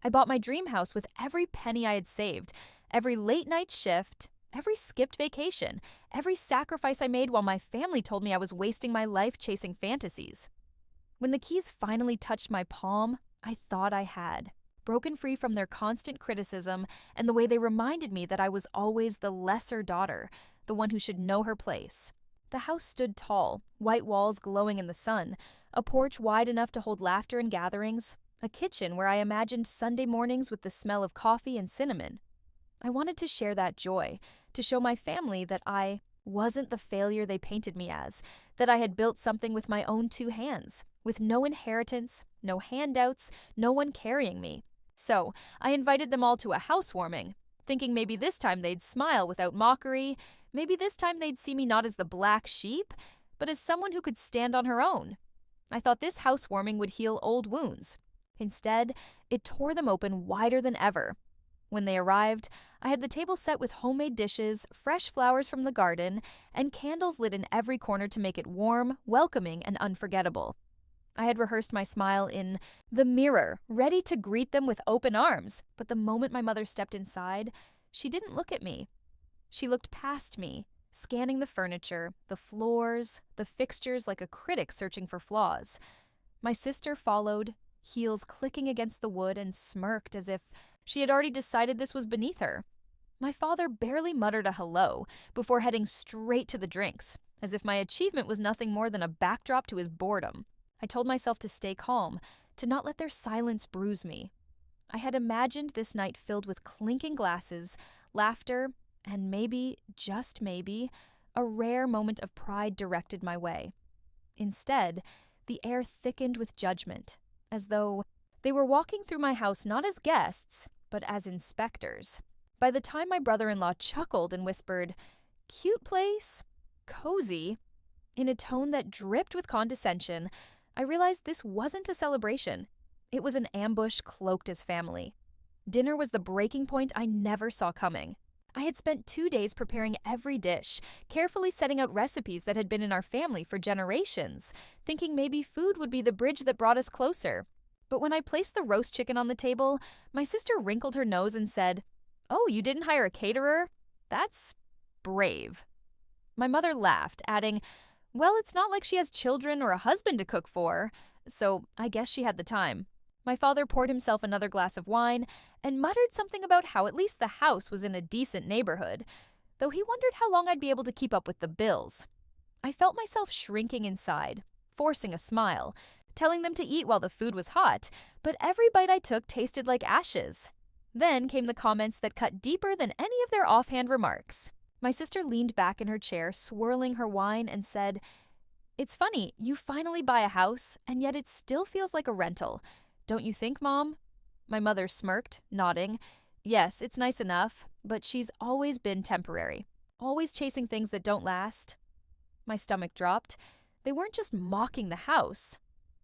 I bought my dream house with every penny I had saved, every late night shift, every skipped vacation, every sacrifice I made while my family told me I was wasting my life chasing fantasies. When the keys finally touched my palm, I thought I had. Broken free from their constant criticism and the way they reminded me that I was always the lesser daughter, the one who should know her place. The house stood tall, white walls glowing in the sun, a porch wide enough to hold laughter and gatherings, a kitchen where I imagined Sunday mornings with the smell of coffee and cinnamon. I wanted to share that joy, to show my family that I wasn't the failure they painted me as, that I had built something with my own two hands, with no inheritance, no handouts, no one carrying me. So, I invited them all to a housewarming, thinking maybe this time they'd smile without mockery, maybe this time they'd see me not as the black sheep, but as someone who could stand on her own. I thought this housewarming would heal old wounds. Instead, it tore them open wider than ever. When they arrived, I had the table set with homemade dishes, fresh flowers from the garden, and candles lit in every corner to make it warm, welcoming, and unforgettable. I had rehearsed my smile in the mirror, ready to greet them with open arms, but the moment my mother stepped inside, she didn't look at me. She looked past me, scanning the furniture, the floors, the fixtures like a critic searching for flaws. My sister followed, heels clicking against the wood, and smirked as if she had already decided this was beneath her. My father barely muttered a hello before heading straight to the drinks, as if my achievement was nothing more than a backdrop to his boredom. I told myself to stay calm, to not let their silence bruise me. I had imagined this night filled with clinking glasses, laughter, and maybe, just maybe, a rare moment of pride directed my way. Instead, the air thickened with judgment, as though they were walking through my house not as guests, but as inspectors. By the time my brother-in-law chuckled and whispered, "Cute place? Cozy?" in a tone that dripped with condescension, I realized this wasn't a celebration. It was an ambush cloaked as family. Dinner was the breaking point I never saw coming. I had spent 2 days preparing every dish, carefully setting out recipes that had been in our family for generations, thinking maybe food would be the bridge that brought us closer. But when I placed the roast chicken on the table, my sister wrinkled her nose and said, "Oh, you didn't hire a caterer? That's brave." My mother laughed, adding, "Well, it's not like she has children or a husband to cook for, so I guess she had the time." My father poured himself another glass of wine and muttered something about how at least the house was in a decent neighborhood, though he wondered how long I'd be able to keep up with the bills. I felt myself shrinking inside, forcing a smile, telling them to eat while the food was hot, but every bite I took tasted like ashes. Then came the comments that cut deeper than any of their offhand remarks. My sister leaned back in her chair, swirling her wine, and said, "It's funny, you finally buy a house, and yet it still feels like a rental. Don't you think, Mom?" My mother smirked, nodding. "Yes, it's nice enough, but she's always been temporary, always chasing things that don't last." My stomach dropped. They weren't just mocking the house.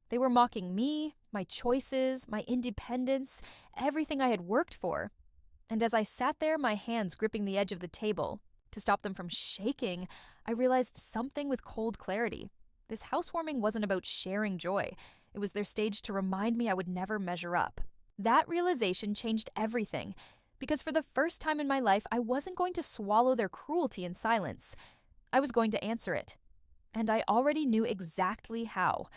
They were mocking me, my choices, my independence, everything I had worked for. And as I sat there, my hands gripping the edge of the table, to stop them from shaking, I realized something with cold clarity. This housewarming wasn't about sharing joy. It was their stage to remind me I would never measure up. That realization changed everything, because for the first time in my life, I wasn't going to swallow their cruelty in silence. I was going to answer it. And I already knew exactly how.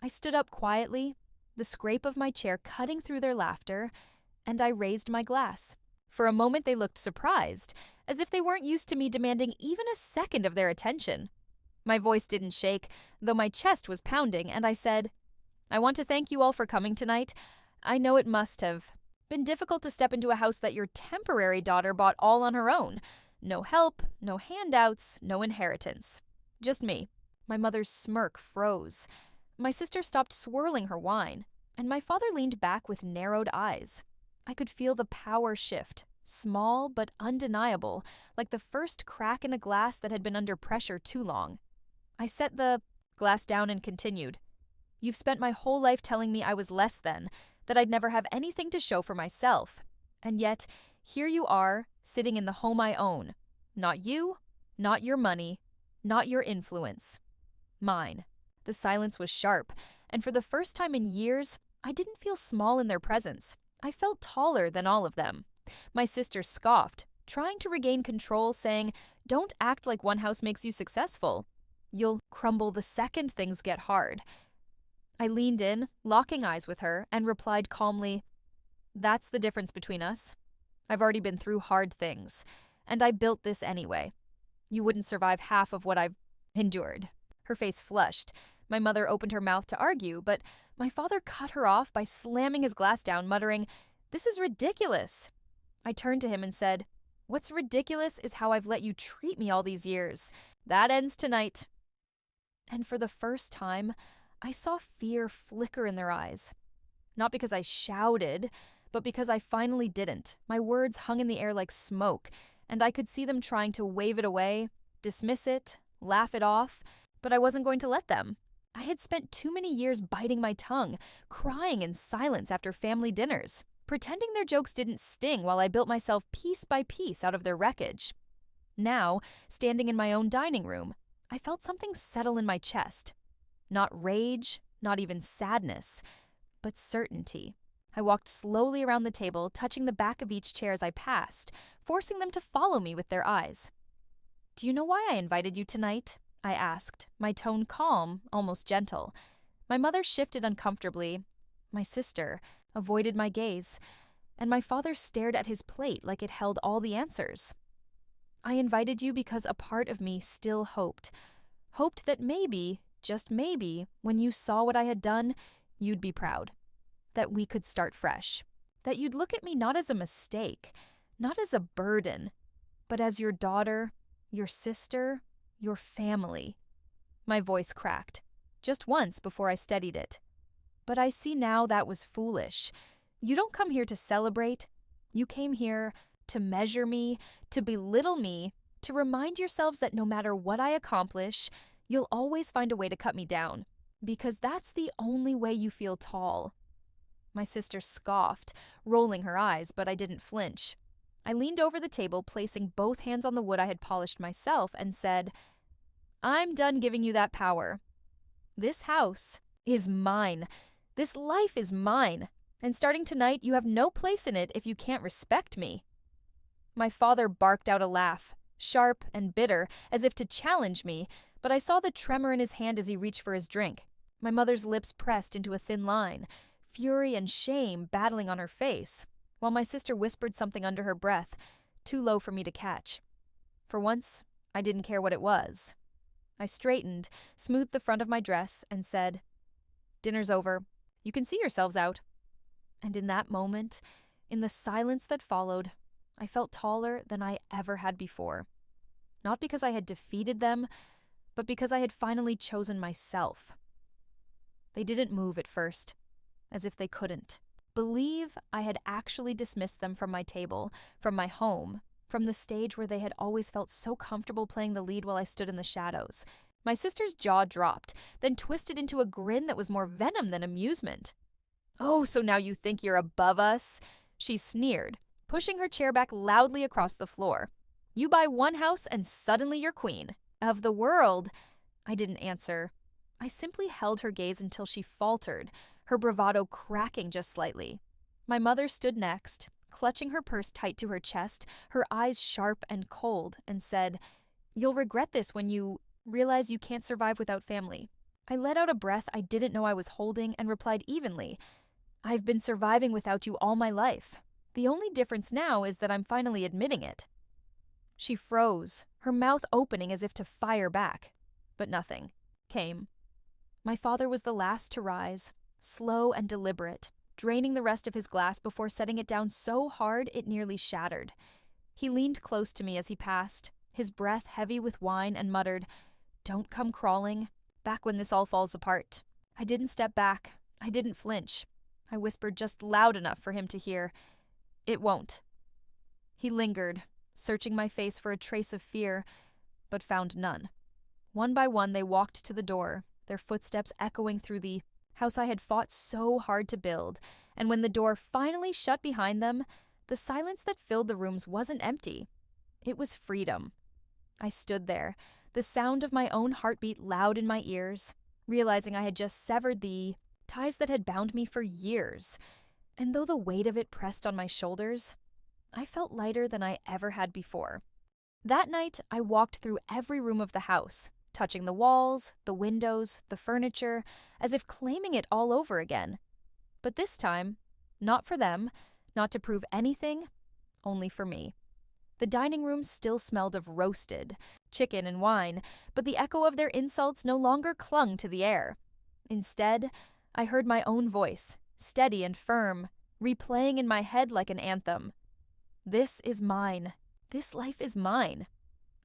I stood up quietly, the scrape of my chair cutting through their laughter, and I raised my glass. For a moment they looked surprised, as if they weren't used to me demanding even a second of their attention. My voice didn't shake, though my chest was pounding, and I said, "I want to thank you all for coming tonight. I know it must have been difficult to step into a house that your temporary daughter bought all on her own. No help, no handouts, no inheritance. Just me." My mother's smirk froze. My sister stopped swirling her wine, and my father leaned back with narrowed eyes. I could feel the power shift, small but undeniable, like the first crack in a glass that had been under pressure too long. I set the glass down and continued. "You've spent my whole life telling me I was less than, that I'd never have anything to show for myself. And yet, here you are, sitting in the home I own. Not you, not your money, not your influence. Mine." The silence was sharp, and for the first time in years, I didn't feel small in their presence. I felt taller than all of them. My sister scoffed, trying to regain control, saying, "Don't act like one house makes you successful. You'll crumble the second things get hard." I leaned in, locking eyes with her, and replied calmly, "That's the difference between us. I've already been through hard things, and I built this anyway. You wouldn't survive half of what I've endured." Her face flushed. My mother opened her mouth to argue, but my father cut her off by slamming his glass down, muttering, "This is ridiculous." I turned to him and said, "What's ridiculous is how I've let you treat me all these years. That ends tonight." And for the first time, I saw fear flicker in their eyes. Not because I shouted, but because I finally didn't. My words hung in the air like smoke, and I could see them trying to wave it away, dismiss it, laugh it off, but I wasn't going to let them. I had spent too many years biting my tongue, crying in silence after family dinners, pretending their jokes didn't sting while I built myself piece by piece out of their wreckage. Now, standing in my own dining room, I felt something settle in my chest. Not rage, not even sadness, but certainty. I walked slowly around the table, touching the back of each chair as I passed, forcing them to follow me with their eyes. "Do you know why I invited you tonight?" I asked, my tone calm, almost gentle. My mother shifted uncomfortably. My sister avoided my gaze, and my father stared at his plate like it held all the answers. "I invited you because a part of me still hoped that maybe, just maybe, when you saw what I had done, you'd be proud. That we could start fresh. That you'd look at me not as a mistake, not as a burden, but as your daughter, your sister, your family." My voice cracked, just once before I steadied it. "But I see now that was foolish. You don't come here to celebrate. You came here to measure me, to belittle me, to remind yourselves that no matter what I accomplish, you'll always find a way to cut me down, because that's the only way you feel tall." My sister scoffed, rolling her eyes, but I didn't flinch. I leaned over the table, placing both hands on the wood I had polished myself, and said, "I'm done giving you that power. This house is mine. This life is mine. And starting tonight, you have no place in it if you can't respect me." My father barked out a laugh, sharp and bitter, as if to challenge me, but I saw the tremor in his hand as he reached for his drink. My mother's lips pressed into a thin line, fury and shame battling on her face, while my sister whispered something under her breath, too low for me to catch. For once, I didn't care what it was. I straightened, smoothed the front of my dress, and said, "Dinner's over. You can see yourselves out." And in that moment, in the silence that followed, I felt taller than I ever had before. Not because I had defeated them, but because I had finally chosen myself. They didn't move at first, as if they couldn't. Believe I had actually dismissed them from my table, from my home, from the stage where they had always felt so comfortable playing the lead while I stood in the shadows. My sister's jaw dropped, then twisted into a grin that was more venom than amusement. "Oh, so now you think you're above us?" she sneered, pushing her chair back loudly across the floor. "You buy one house and suddenly you're queen of the world." I didn't answer. I simply held her gaze until she faltered, her bravado cracking just slightly. My mother stood next, clutching her purse tight to her chest, her eyes sharp and cold, and said, "You'll regret this when you realize you can't survive without family." I let out a breath I didn't know I was holding and replied evenly, "I've been surviving without you all my life. The only difference now is that I'm finally admitting it." She froze, her mouth opening as if to fire back. But nothing came. My father was the last to rise, slow and deliberate, draining the rest of his glass before setting it down so hard it nearly shattered. He leaned close to me as he passed, his breath heavy with wine, and muttered, "Don't come crawling, back when this all falls apart." I didn't step back. I didn't flinch. I whispered just loud enough for him to hear, "It won't." He lingered, searching my face for a trace of fear, but found none. One by one they walked to the door, their footsteps echoing through the house I had fought so hard to build, and when the door finally shut behind them, the silence that filled the rooms wasn't empty. It was freedom. I stood there, the sound of my own heartbeat loud in my ears, realizing I had just severed the ties that had bound me for years. And though the weight of it pressed on my shoulders, I felt lighter than I ever had before. That night, I walked through every room of the house, touching the walls, the windows, the furniture, as if claiming it all over again. But this time, not for them, not to prove anything, only for me. The dining room still smelled of roasted, chicken and wine, but the echo of their insults no longer clung to the air. Instead, I heard my own voice, steady and firm, replaying in my head like an anthem. This is mine. This life is mine.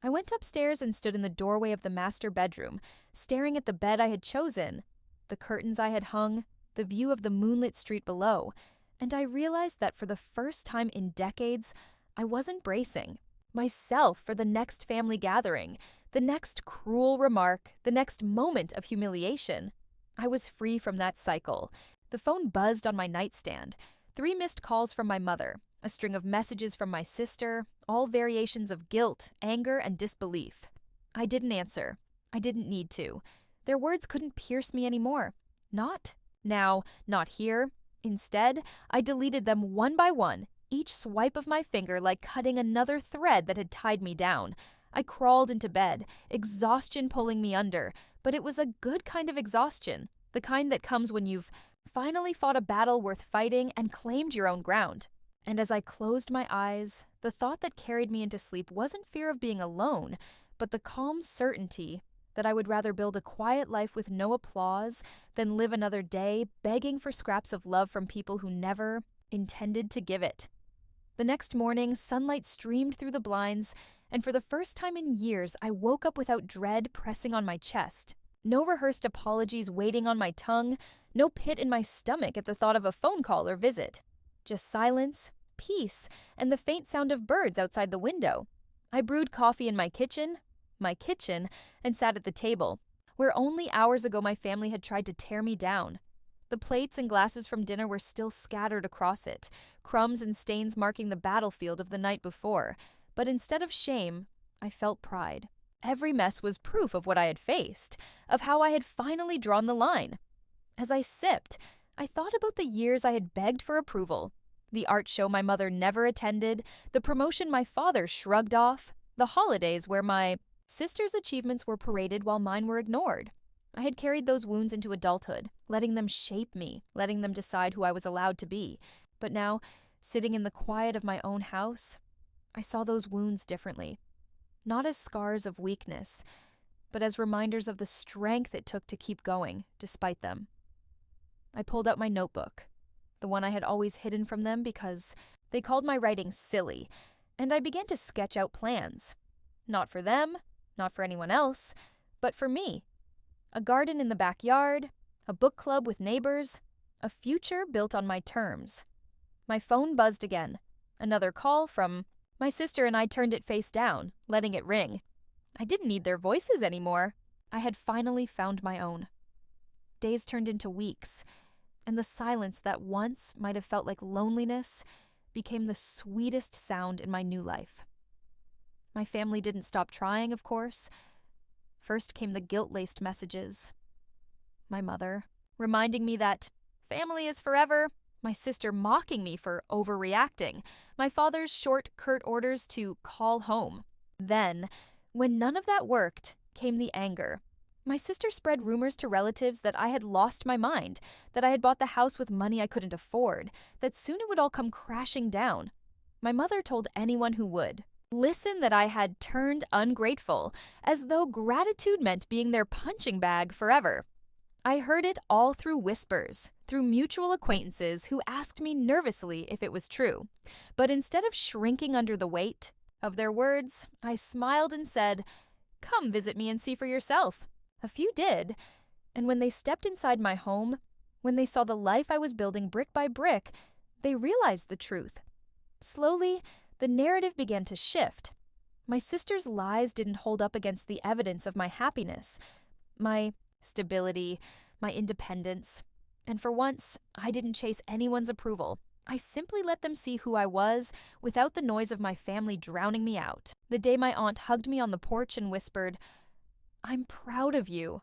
I went upstairs and stood in the doorway of the master bedroom, staring at the bed I had chosen, the curtains I had hung, the view of the moonlit street below, and I realized that for the first time in decades, I wasn't bracing myself for the next family gathering, the next cruel remark, the next moment of humiliation. I was free from that cycle. The phone buzzed on my nightstand, 3 missed calls from my mother, a string of messages from my sister, all variations of guilt, anger, and disbelief. I didn't answer. I didn't need to. Their words couldn't pierce me anymore. Not now, not here. Instead, I deleted them one by one, each swipe of my finger like cutting another thread that had tied me down. I crawled into bed, exhaustion pulling me under, but it was a good kind of exhaustion, the kind that comes when you've finally fought a battle worth fighting and claimed your own ground. And as I closed my eyes, the thought that carried me into sleep wasn't fear of being alone, but the calm certainty that I would rather build a quiet life with no applause than live another day begging for scraps of love from people who never intended to give it. The next morning, sunlight streamed through the blinds, and for the first time in years, I woke up without dread pressing on my chest. No rehearsed apologies waiting on my tongue, no pit in my stomach at the thought of a phone call or visit. Just silence, peace, and the faint sound of birds outside the window. I brewed coffee in my kitchen, and sat at the table, where only hours ago my family had tried to tear me down. The plates and glasses from dinner were still scattered across it, crumbs and stains marking the battlefield of the night before. But instead of shame, I felt pride. Every mess was proof of what I had faced, of how I had finally drawn the line. As I sipped, I thought about the years I had begged for approval, the art show my mother never attended, the promotion my father shrugged off, the holidays where my sister's achievements were paraded while mine were ignored. I had carried those wounds into adulthood, letting them shape me, letting them decide who I was allowed to be. But now, sitting in the quiet of my own house, I saw those wounds differently. Not as scars of weakness, but as reminders of the strength it took to keep going, despite them. I pulled out my notebook, the one I had always hidden from them because they called my writing silly, and I began to sketch out plans. Not for them, not for anyone else, but for me. A garden in the backyard, a book club with neighbors, a future built on my terms. My phone buzzed again. Another call from my sister, and I turned it face down, letting it ring. I didn't need their voices anymore. I had finally found my own. Days turned into weeks, and the silence that once might have felt like loneliness became the sweetest sound in my new life. My family didn't stop trying, of course. First came the guilt-laced messages. My mother, reminding me that family is forever, my sister mocking me for overreacting, my father's short, curt orders to call home. Then, when none of that worked, came the anger. My sister spread rumors to relatives that I had lost my mind, that I had bought the house with money I couldn't afford, that soon it would all come crashing down. My mother told anyone who would. Listen, that I had turned ungrateful, as though gratitude meant being their punching bag forever. I heard it all through whispers, through mutual acquaintances who asked me nervously if it was true. But instead of shrinking under the weight of their words, I smiled and said, "Come visit me and see for yourself." A few did, and when they stepped inside my home, when they saw the life I was building brick by brick, they realized the truth. Slowly, the narrative began to shift. My sister's lies didn't hold up against the evidence of my happiness, my stability, my independence. And for once, I didn't chase anyone's approval. I simply let them see who I was without the noise of my family drowning me out. The day my aunt hugged me on the porch and whispered, "I'm proud of you,"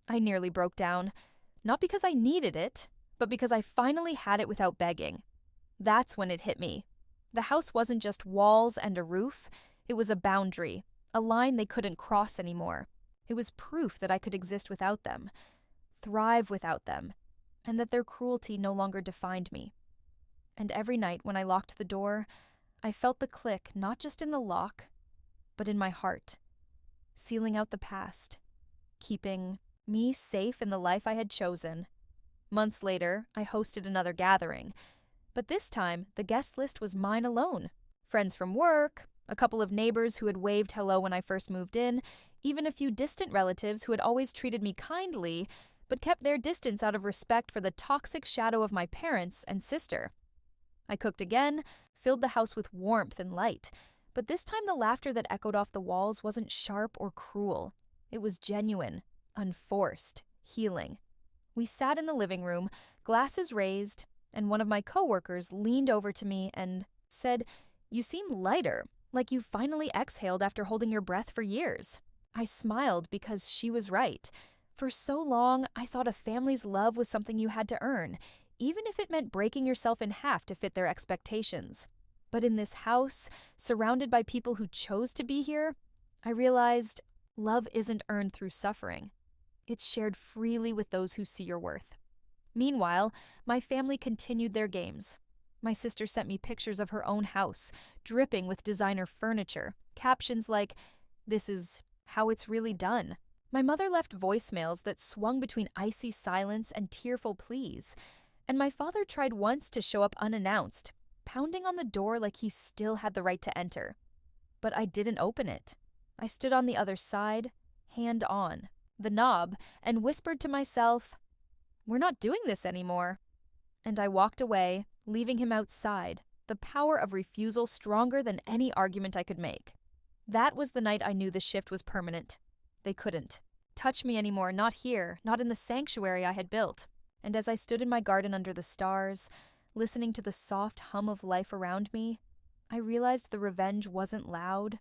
I nearly broke down, not because I needed it, but because I finally had it without begging. That's when it hit me. The house wasn't just walls and a roof, it was a boundary, a line they couldn't cross anymore. It was proof that I could exist without them, thrive without them, and that their cruelty no longer defined me. And every night when I locked the door, I felt the click not just in the lock, but in my heart, sealing out the past, keeping me safe in the life I had chosen. Months later, I hosted another gathering, but this time the guest list was mine alone. Friends from work, a couple of neighbors who had waved hello when I first moved in, even a few distant relatives who had always treated me kindly, but kept their distance out of respect for the toxic shadow of my parents and sister. I cooked again, filled the house with warmth and light, but this time the laughter that echoed off the walls wasn't sharp or cruel. It was genuine, unforced, healing. We sat in the living room, glasses raised, and one of my coworkers leaned over to me and said, "You seem lighter, like you finally exhaled after holding your breath for years." I smiled because she was right. For so long, I thought a family's love was something you had to earn, even if it meant breaking yourself in half to fit their expectations. But in this house, surrounded by people who chose to be here, I realized love isn't earned through suffering. It's shared freely with those who see your worth. Meanwhile, my family continued their games. My sister sent me pictures of her own house, dripping with designer furniture, captions like, "This is how it's really done." My mother left voicemails that swung between icy silence and tearful pleas, and my father tried once to show up unannounced, pounding on the door like he still had the right to enter. But I didn't open it. I stood on the other side, hand on the knob, and whispered to myself, "We're not doing this anymore." And I walked away, leaving him outside, the power of refusal stronger than any argument I could make. That was the night I knew the shift was permanent. They couldn't touch me anymore, not here, not in the sanctuary I had built. And as I stood in my garden under the stars, listening to the soft hum of life around me, I realized the revenge wasn't loud,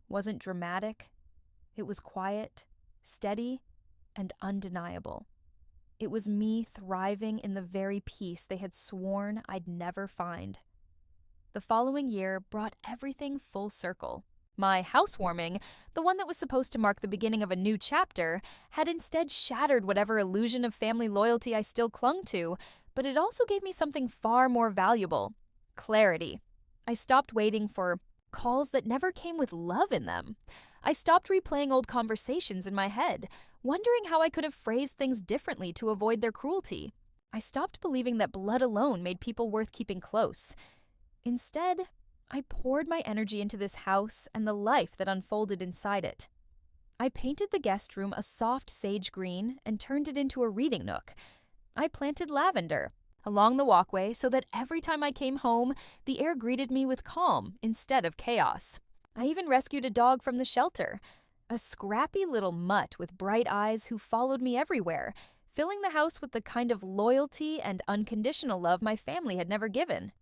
wasn't dramatic. It was quiet, steady, and undeniable. It was me thriving in the very peace they had sworn I'd never find. The following year brought everything full circle. My housewarming, the one that was supposed to mark the beginning of a new chapter, had instead shattered whatever illusion of family loyalty I still clung to, but it also gave me something far more valuable: clarity. I stopped waiting for calls that never came with love in them. I stopped replaying old conversations in my head, wondering how I could have phrased things differently to avoid their cruelty. I stopped believing that blood alone made people worth keeping close. Instead, I poured my energy into this house and the life that unfolded inside it. I painted the guest room a soft sage green and turned it into a reading nook. I planted lavender along the walkway so that every time I came home, the air greeted me with calm instead of chaos. I even rescued a dog from the shelter, a scrappy little mutt with bright eyes who followed me everywhere, filling the house with the kind of loyalty and unconditional love my family had never given.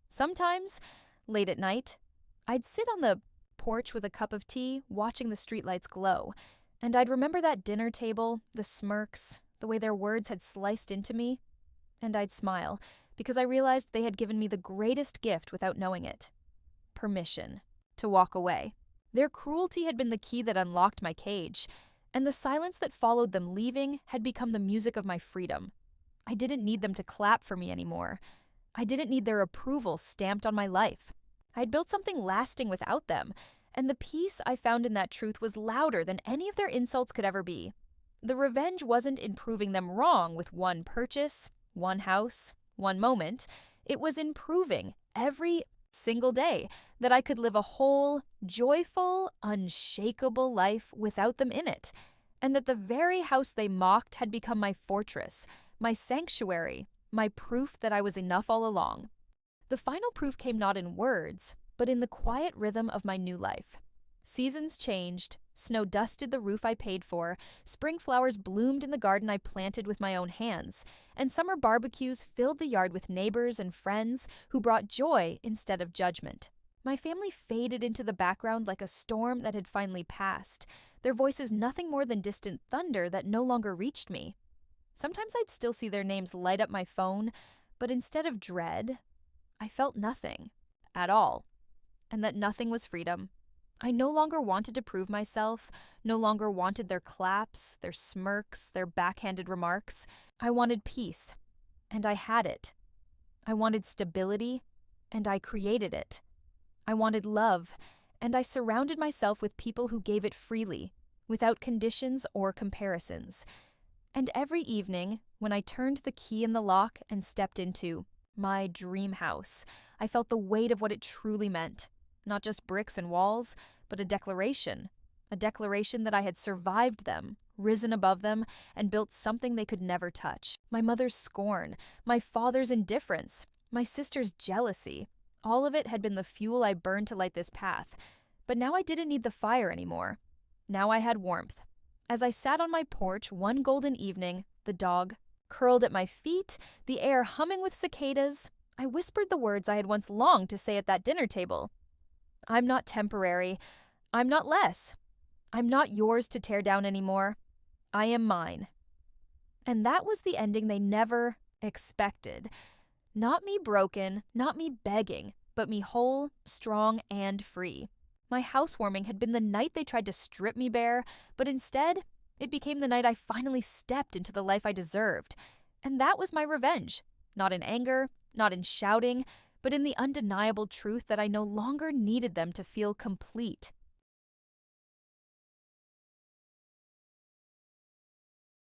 Sometimes, late at night, I'd sit on the porch with a cup of tea, watching the streetlights glow, and I'd remember that dinner table, the smirks, the way their words had sliced into me, and I'd smile, because I realized they had given me the greatest gift without knowing it: permission to walk away. Their cruelty had been the key that unlocked my cage, and the silence that followed them leaving had become the music of my freedom. I didn't need them to clap for me anymore. I didn't need their approval stamped on my life. I'd built something lasting without them, and the peace I found in that truth was louder than any of their insults could ever be. The revenge wasn't in proving them wrong with one purchase, one house, one moment. It was in proving every single day that I could live a whole, joyful, unshakable life without them in it, and that the very house they mocked had become my fortress, my sanctuary, my proof that I was enough all along. The final proof came not in words, but in the quiet rhythm of my new life. Seasons changed, snow dusted the roof I paid for, spring flowers bloomed in the garden I planted with my own hands, and summer barbecues filled the yard with neighbors and friends who brought joy instead of judgment. My family faded into the background like a storm that had finally passed, their voices nothing more than distant thunder that no longer reached me. Sometimes I'd still see their names light up my phone, but instead of dread, I felt nothing at all, and that nothing was freedom. I no longer wanted to prove myself, no longer wanted their claps, their smirks, their backhanded remarks. I wanted peace, and I had it. I wanted stability, and I created it. I wanted love, and I surrounded myself with people who gave it freely, without conditions or comparisons. And every evening, when I turned the key in the lock and stepped into my dream house, I felt the weight of what it truly meant. Not just bricks and walls, but a declaration that I had survived them, risen above them, and built something they could never touch. My mother's scorn, my father's indifference, my sister's jealousy, all of it had been the fuel I burned to light this path. But now I didn't need the fire anymore. Now I had warmth. As I sat on my porch one golden evening, the dog curled at my feet, the air humming with cicadas, I whispered the words I had once longed to say at that dinner table. I'm not temporary. I'm not less. I'm not yours to tear down anymore. I am mine. And that was the ending they never expected. Not me broken, not me begging, but me whole, strong, and free. My housewarming had been the night they tried to strip me bare, but instead, it became the night I finally stepped into the life I deserved. And that was my revenge. Not in anger, not in shouting, but in the undeniable truth that I no longer needed them to feel complete.